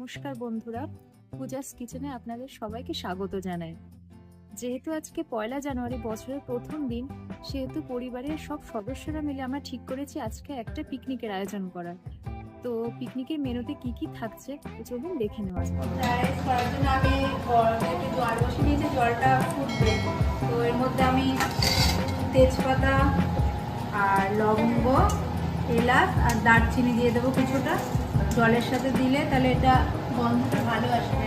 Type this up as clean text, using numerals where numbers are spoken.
নমস্কার বন্ধুরা, পূজাস কিচেনে আপনাদের সবাইকে স্বাগত জানাই। যেহেতু আজকে 1লা জানুয়ারি বছরের প্রথম দিন, সেহেতু পরিবারের সব সদস্যরা মিলে আমরা ঠিক করেছি আজকে একটা পিকনিকের আয়োজন করার। তো পিকনিকের মেনুতে কি কি থাকছে চলুন দেখে নেওয়া যাক। রাইস করার জন্য আমি একটু জল বসিয়ে নিয়েছি, জলটা ফুটবে। তো এর মধ্যে আমি তেজপাতা আর লবঙ্গ, এলাচ আর দারচিনি দিয়ে দেবো কিছুটা। জলের সাথে দিলে তাহলে এটা গন্ধটা ভালো আসবে।